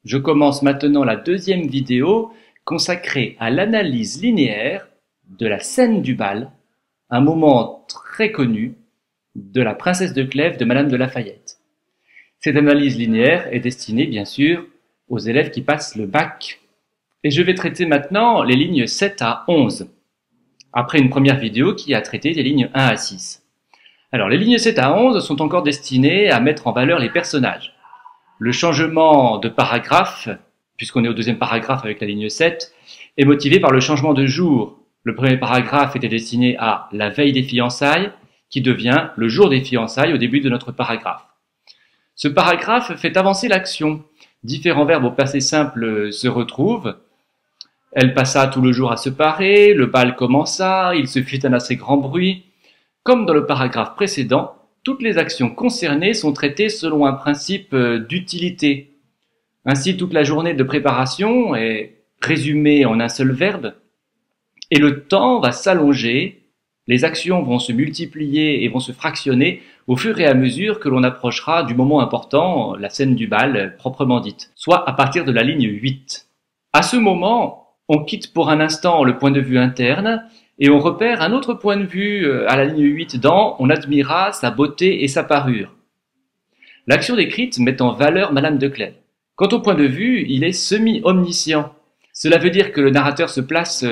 Je commence maintenant la deuxième vidéo consacrée à l'analyse linéaire de la scène du bal, un moment très connu de la princesse de Clèves de Madame de Lafayette. Cette analyse linéaire est destinée bien sûr aux élèves qui passent le bac. Et je vais traiter maintenant les lignes 7 à 11, après une première vidéo qui a traité des lignes 1 à 6. Alors les lignes 7 à 11 sont encore destinées à mettre en valeur les personnages. Le changement de paragraphe, puisqu'on est au deuxième paragraphe avec la ligne 7, est motivé par le changement de jour. Le premier paragraphe était destiné à la veille des fiançailles, qui devient le jour des fiançailles au début de notre paragraphe. Ce paragraphe fait avancer l'action. Différents verbes au passé simple se retrouvent. Elle passa tout le jour à se parer, le bal commença, il se fit un assez grand bruit. Comme dans le paragraphe précédent, toutes les actions concernées sont traitées selon un principe d'utilité. Ainsi, toute la journée de préparation est résumée en un seul verbe, et le temps va s'allonger, les actions vont se multiplier et vont se fractionner au fur et à mesure que l'on approchera du moment important, la scène du bal proprement dite, soit à partir de la ligne 8. À ce moment, on quitte pour un instant le point de vue interne, et on repère un autre point de vue à la ligne 8 dans « On admira sa beauté et sa parure ». L'action décrite met en valeur Madame de Clèves. Quant au point de vue, il est semi-omniscient. Cela veut dire que le narrateur se place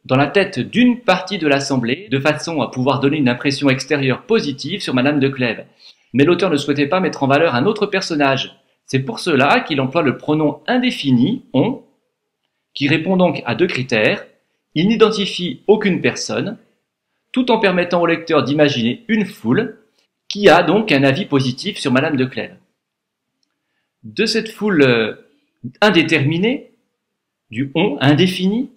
dans la tête d'une partie de l'assemblée, de façon à pouvoir donner une impression extérieure positive sur Madame de Clèves. Mais l'auteur ne souhaitait pas mettre en valeur un autre personnage. C'est pour cela qu'il emploie le pronom indéfini « on », qui répond donc à deux critères. Il n'identifie aucune personne, tout en permettant au lecteur d'imaginer une foule qui a donc un avis positif sur Madame de Clèves. De cette foule indéterminée, du on indéfini,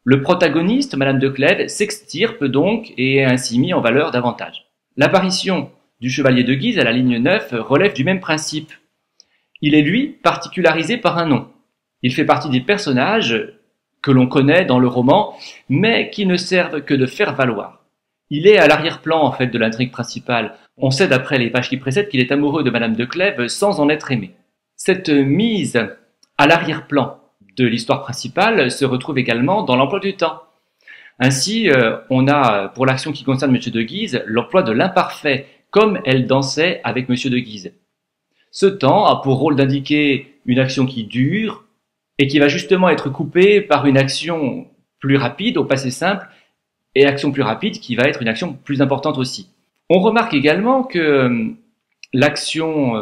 le protagoniste, Madame de Clèves, s'extirpe donc et est ainsi mis en valeur davantage. L'apparition du chevalier de Guise à la ligne 9 relève du même principe. Il est, lui, particularisé par un nom. Il fait partie des personnages que l'on connaît dans le roman, mais qui ne servent que de faire valoir. Il est à l'arrière-plan en fait de l'intrigue principale. On sait d'après les pages qui précèdent qu'il est amoureux de Madame de Clèves sans en être aimé. Cette mise à l'arrière-plan de l'histoire principale se retrouve également dans l'emploi du temps. Ainsi, on a pour l'action qui concerne Monsieur de Guise l'emploi de l'imparfait, comme elle dansait avec Monsieur de Guise. Ce temps a pour rôle d'indiquer une action qui dure, et qui va justement être coupée par une action plus rapide au passé simple, et action plus rapide qui va être une action plus importante aussi. On remarque également que l'action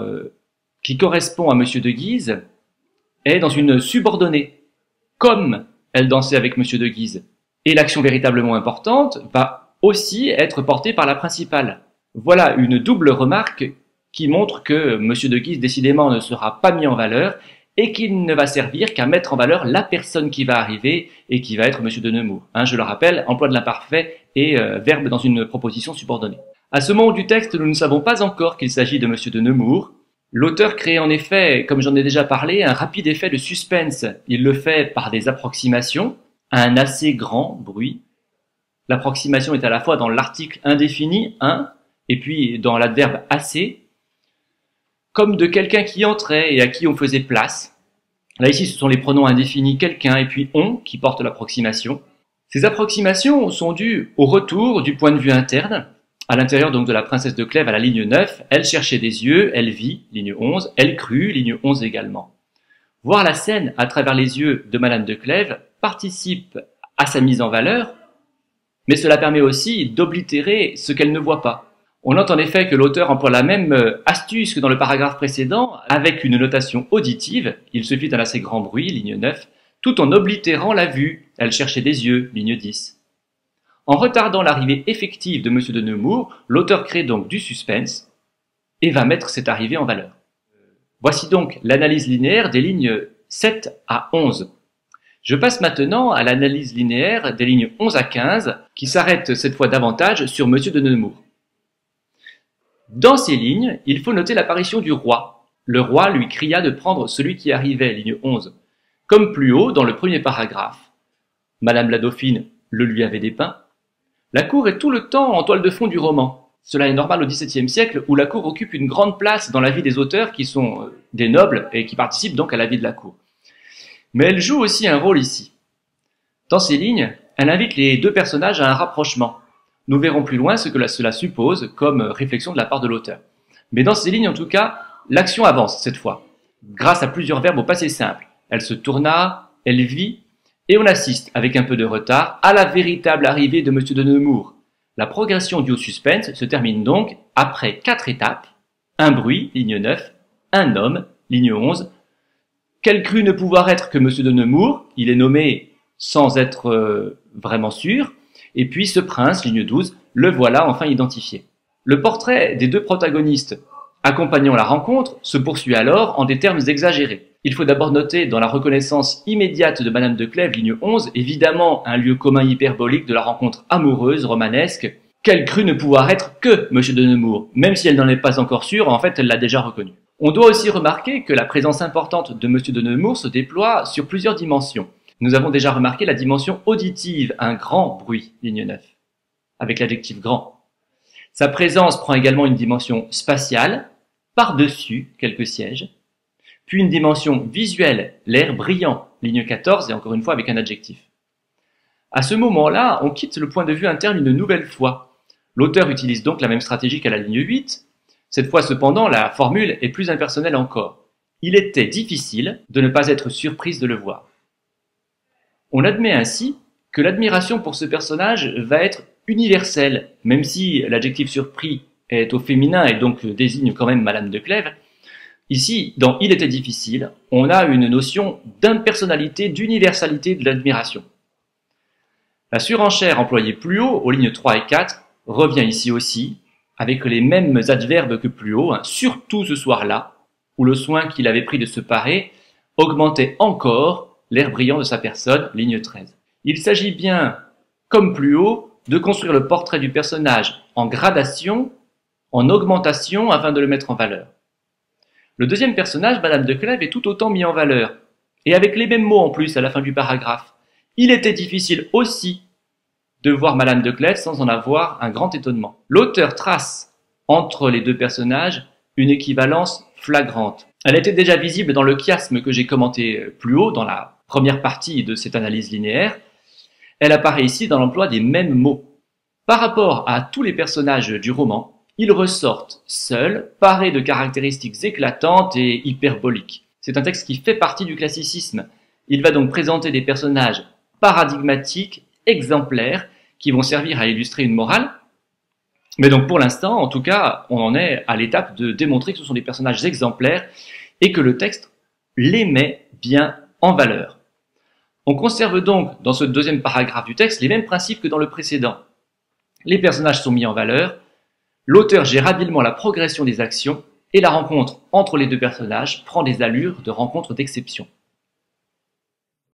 qui correspond à Monsieur de Guise est dans une subordonnée, comme elle dansait avec Monsieur de Guise. Et l'action véritablement importante va aussi être portée par la principale. Voilà une double remarque qui montre que Monsieur de Guise décidément ne sera pas mis en valeur, et qu'il ne va servir qu'à mettre en valeur la personne qui va arriver et qui va être Monsieur de Nemours. Je le rappelle, emploi de l'imparfait et verbe dans une proposition subordonnée. À ce moment du texte, nous ne savons pas encore qu'il s'agit de Monsieur de Nemours. L'auteur crée en effet, comme j'en ai déjà parlé, un rapide effet de suspense. Il le fait par des approximations à un assez grand bruit. L'approximation est à la fois dans l'article indéfini, un, et puis dans l'adverbe assez, comme de quelqu'un qui entrait et à qui on faisait place. Là ici ce sont les pronoms indéfinis quelqu'un et puis on qui portent l'approximation. Ces approximations sont dues au retour du point de vue interne. À l'intérieur donc de la princesse de Clèves à la ligne 9, elle cherchait des yeux, elle vit, ligne 11, elle crut, ligne 11 également. Voir la scène à travers les yeux de Madame de Clèves participe à sa mise en valeur, mais cela permet aussi d'oblitérer ce qu'elle ne voit pas. On note en effet que l'auteur emploie la même astuce que dans le paragraphe précédent, avec une notation auditive, il se fit un assez grand bruit, ligne 9, tout en oblitérant la vue, elle cherchait des yeux, ligne 10. En retardant l'arrivée effective de Monsieur de Nemours, l'auteur crée donc du suspense et va mettre cette arrivée en valeur. Voici donc l'analyse linéaire des lignes 7 à 11. Je passe maintenant à l'analyse linéaire des lignes 11 à 15, qui s'arrête cette fois davantage sur Monsieur de Nemours. Dans ces lignes, il faut noter l'apparition du roi. Le roi lui cria de prendre celui qui arrivait, ligne 11. Comme plus haut, dans le premier paragraphe. Madame la Dauphine le lui avait dépeint. La cour est tout le temps en toile de fond du roman. Cela est normal au XVIIe siècle, où la cour occupe une grande place dans la vie des auteurs qui sont des nobles et qui participent donc à la vie de la cour. Mais elle joue aussi un rôle ici. Dans ces lignes, elle invite les deux personnages à un rapprochement. Nous verrons plus loin ce que cela suppose comme réflexion de la part de l'auteur. Mais dans ces lignes, en tout cas, l'action avance cette fois, grâce à plusieurs verbes au passé simple. Elle se tourna, elle vit, et on assiste, avec un peu de retard, à la véritable arrivée de M. de Nemours. La progression due au suspense se termine donc après 4 étapes. Un bruit, ligne 9, un homme, ligne 11. Quel crut ne pouvoir être que M. de Nemours, il est nommé sans être vraiment sûr. Et puis ce prince, ligne 12, le voilà enfin identifié. Le portrait des deux protagonistes accompagnant la rencontre se poursuit alors en des termes exagérés. Il faut d'abord noter dans la reconnaissance immédiate de Madame de Clèves, ligne 11, évidemment un lieu commun hyperbolique de la rencontre amoureuse, romanesque. Qu'elle crut ne pouvoir être que M. de Nemours, même si elle n'en est pas encore sûre, en fait elle l'a déjà reconnu. On doit aussi remarquer que la présence importante de M. de Nemours se déploie sur plusieurs dimensions. Nous avons déjà remarqué la dimension auditive, un grand bruit, ligne 9, avec l'adjectif grand. Sa présence prend également une dimension spatiale, par-dessus quelques sièges, puis une dimension visuelle, l'air brillant, ligne 14, et encore une fois avec un adjectif. À ce moment-là, on quitte le point de vue interne une nouvelle fois. L'auteur utilise donc la même stratégie qu'à la ligne 8. Cette fois cependant, la formule est plus impersonnelle encore. Il était difficile de ne pas être surprise de le voir. On admet ainsi que l'admiration pour ce personnage va être universelle, même si l'adjectif surpris est au féminin et donc désigne quand même Madame de Clèves. Ici, dans Il était difficile, on a une notion d'impersonnalité, d'universalité de l'admiration. La surenchère employée plus haut, aux lignes 3 et 4, revient ici aussi, avec les mêmes adverbes que plus haut, surtout ce soir-là, où le soin qu'il avait pris de se parer augmentait encore l'air brillant de sa personne, ligne 13. Il s'agit bien, comme plus haut, de construire le portrait du personnage en gradation, en augmentation, afin de le mettre en valeur. Le deuxième personnage, Madame de Clèves, est tout autant mis en valeur, et avec les mêmes mots en plus à la fin du paragraphe. Il était difficile aussi de voir Madame de Clèves sans en avoir un grand étonnement. L'auteur trace entre les deux personnages une équivalence flagrante. Elle était déjà visible dans le chiasme que j'ai commenté plus haut, dans la première partie de cette analyse linéaire. Elle apparaît ici dans l'emploi des mêmes mots. Par rapport à tous les personnages du roman, ils ressortent seuls, parés de caractéristiques éclatantes et hyperboliques. C'est un texte qui fait partie du classicisme. Il va donc présenter des personnages paradigmatiques, exemplaires, qui vont servir à illustrer une morale. Mais donc pour l'instant, en tout cas, on en est à l'étape de démontrer que ce sont des personnages exemplaires et que le texte les met bien en valeur. On conserve donc dans ce deuxième paragraphe du texte les mêmes principes que dans le précédent. Les personnages sont mis en valeur, l'auteur gère habilement la progression des actions et la rencontre entre les deux personnages prend des allures de rencontre d'exception.